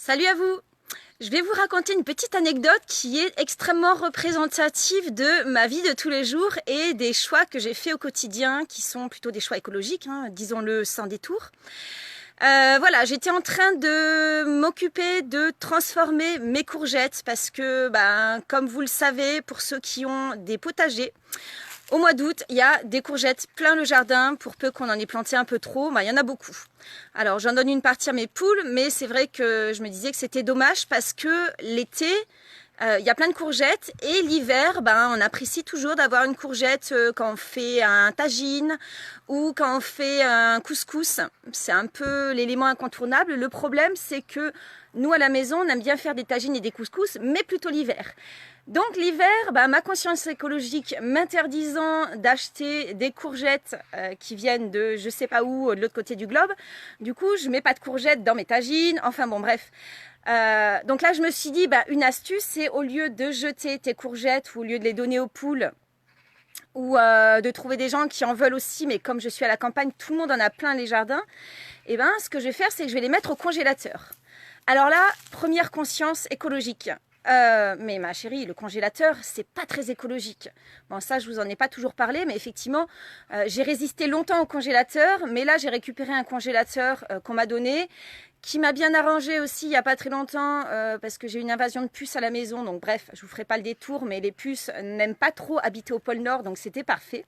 Salut à vous! Je vais vous raconter une petite anecdote qui est extrêmement représentative de ma vie de tous les jours et des choix que j'ai faits au quotidien, qui sont plutôt des choix écologiques, hein, disons-le sans détour. Voilà, j'étais en train de m'occuper de transformer mes courgettes parce que, comme vous le savez, pour ceux qui ont des potagers, au mois d'août, il y a des courgettes plein le jardin. Pour peu qu'on en ait planté un peu trop, il y en a beaucoup. Alors, j'en donne une partie à mes poules, mais c'est vrai que je me disais que c'était dommage parce que l'été, il y a plein de courgettes et l'hiver, on apprécie toujours d'avoir une courgette quand on fait un tagine ou quand on fait un couscous. C'est un peu l'élément incontournable. Le problème, c'est que nous, à la maison, on aime bien faire des tagines et des couscous, mais plutôt l'hiver. Donc l'hiver, ma conscience écologique m'interdisant d'acheter des courgettes qui viennent de je sais pas où, de l'autre côté du globe, du coup je mets pas de courgettes dans mes tagines, enfin bon bref. Donc là je me suis dit, une astuce, c'est au lieu de jeter tes courgettes ou au lieu de les donner aux poules, ou de trouver des gens qui en veulent aussi, mais comme je suis à la campagne, tout le monde en a plein les jardins, et ce que je vais faire, c'est que je vais les mettre au congélateur. Alors là, première conscience écologique. Mais ma chérie, le congélateur, c'est pas très écologique. Bon, ça, je vous en ai pas toujours parlé, mais effectivement, j'ai résisté longtemps au congélateur, mais là, j'ai récupéré un congélateur qu'on m'a donné, qui m'a bien arrangé aussi il y a pas très longtemps, parce que j'ai une invasion de puces à la maison, donc bref, je vous ferai pas le détour, mais les puces n'aiment pas trop habiter au pôle Nord, donc c'était parfait.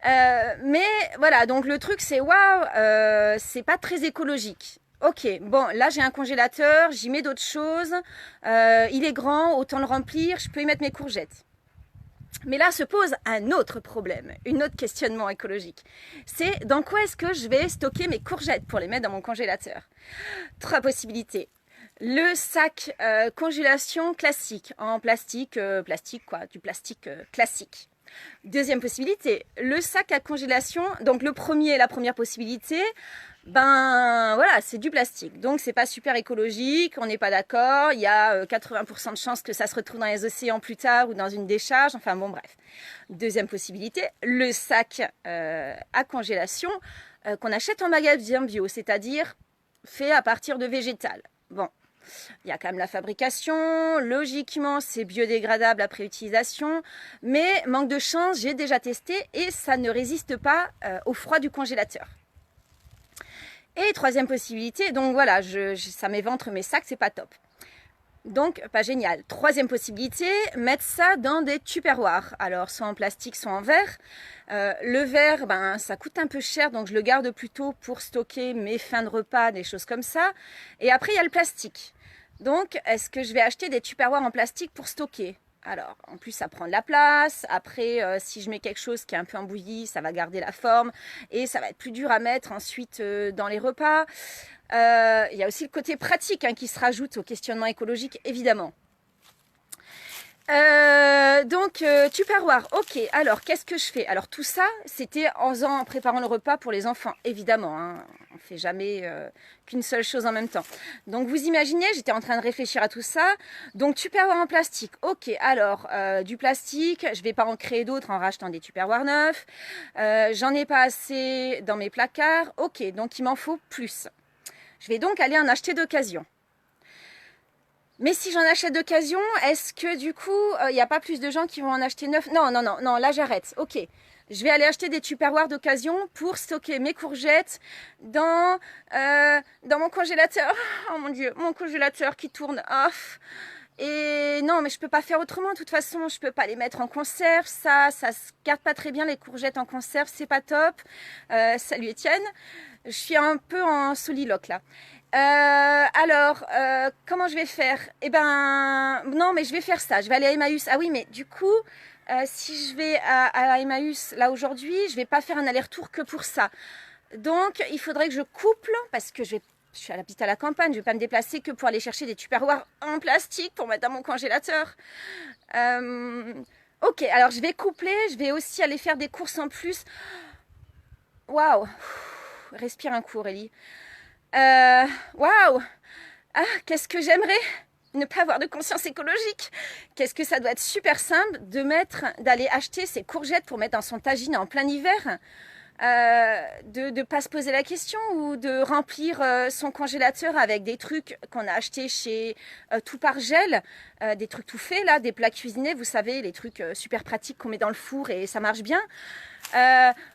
Mais voilà, donc le truc, c'est waouh, c'est pas très écologique. Ok, bon, là j'ai un congélateur, j'y mets d'autres choses, il est grand, autant le remplir, je peux y mettre mes courgettes. Mais là se pose un autre problème, un autre questionnement écologique. C'est dans quoi est-ce que je vais stocker mes courgettes pour les mettre dans mon congélateur? Trois possibilités. Le sac congélation classique, en plastique, du plastique classique. Deuxième possibilité, le sac à congélation, donc la première possibilité, voilà, c'est du plastique, donc c'est pas super écologique, on n'est pas d'accord, il y a 80% de chances que ça se retrouve dans les océans plus tard ou dans une décharge, enfin bon bref. Deuxième possibilité, le sac à congélation qu'on achète en magasin bio, c'est-à-dire fait à partir de végétal. Bon, il y a quand même la fabrication, logiquement c'est biodégradable après utilisation, mais manque de chance, j'ai déjà testé et ça ne résiste pas au froid du congélateur. Et troisième possibilité, donc voilà, ça m'éventre mes sacs, c'est pas top. Donc, pas génial. Troisième possibilité, mettre ça dans des tupperwares. Alors, soit en plastique, soit en verre. Le verre, ça coûte un peu cher, donc je le garde plutôt pour stocker mes fins de repas, des choses comme ça. Et après, il y a le plastique. Donc, est-ce que je vais acheter des tupperwares en plastique pour stocker? Alors, en plus, ça prend de la place. Après, si je mets quelque chose qui est un peu embouilli, ça va garder la forme. Et ça va être plus dur à mettre ensuite dans les repas. Il y a aussi le côté pratique qui se rajoute au questionnement écologique, évidemment. Tupperware, ok, alors qu'est-ce que je fais? Alors tout ça, c'était en préparant le repas pour les enfants, évidemment, on ne fait jamais qu'une seule chose en même temps. Donc vous imaginez, j'étais en train de réfléchir à tout ça. Donc Tupperware en plastique, ok, alors du plastique, je ne vais pas en créer d'autres en rachetant des Tupperware neufs. J'en ai pas assez dans mes placards, ok, donc il m'en faut plus. Je vais donc aller en acheter d'occasion. Mais si j'en achète d'occasion, est-ce que du coup, il n'y a pas plus de gens qui vont en acheter neuf? Non, là j'arrête. Ok, je vais aller acheter des tupperwares d'occasion pour stocker mes courgettes dans mon congélateur. Oh mon Dieu, mon congélateur qui tourne off. Et non, mais je peux pas faire autrement. De toute façon, je peux pas les mettre en conserve. Ça se garde pas très bien les courgettes en conserve. C'est pas top. Salut Étienne. Je suis un peu en soliloque là. Comment je vais faire? Non, mais je vais faire ça. Je vais aller à Emmaüs. Ah oui, mais du coup, si je vais à Emmaüs là aujourd'hui, je vais pas faire un aller-retour que pour ça. Donc, il faudrait que je couple parce que je suis à la campagne, je vais pas me déplacer que pour aller chercher des tupperwares en plastique pour mettre dans mon congélateur. Ok, alors je vais coupler, je vais aussi aller faire des courses en plus. Waouh! Respire un coup, Aurélie. Waouh! Ah, qu'est-ce que j'aimerais ne pas avoir de conscience écologique. Qu'est-ce que ça doit être super simple d'aller acheter ces courgettes pour mettre dans son tagine en plein hiver. de ne pas se poser la question ou de remplir son congélateur avec des trucs qu'on a achetés chez Tout par Gel, des trucs tout faits là, des plats cuisinés, vous savez, les trucs super pratiques qu'on met dans le four et ça marche bien.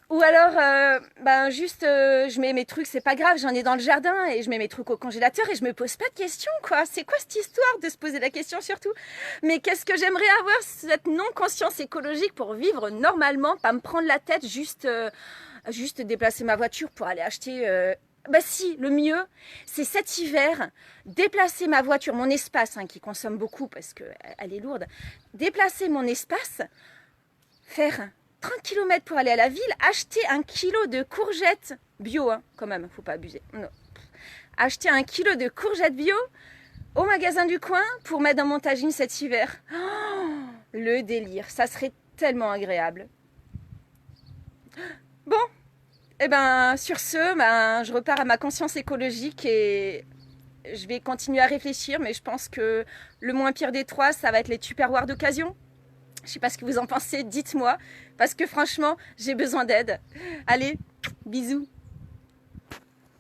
Ou alors, juste, je mets mes trucs, c'est pas grave, j'en ai dans le jardin et je mets mes trucs au congélateur et je me pose pas de questions, quoi. C'est quoi cette histoire de se poser la question surtout? Mais qu'est-ce que j'aimerais avoir cette non-conscience écologique pour vivre normalement, pas me prendre la tête, juste déplacer ma voiture pour aller acheter... Bah si, le mieux, c'est cet hiver, déplacer ma voiture, mon espace, qui consomme beaucoup parce qu'elle est lourde, déplacer mon espace, faire 30 km pour aller à la ville, acheter 1 kilo de courgettes bio, quand même, faut pas abuser. Non. Acheter 1 kilo de courgettes bio au magasin du coin pour mettre dans mon tagine cet hiver. Oh, le délire, ça serait tellement agréable. Bon, et sur ce, je repars à ma conscience écologique et je vais continuer à réfléchir, mais je pense que le moins pire des trois, ça va être les tupperwares d'occasion. Je sais pas ce que vous en pensez, dites-moi, parce que franchement, j'ai besoin d'aide. Allez, bisous.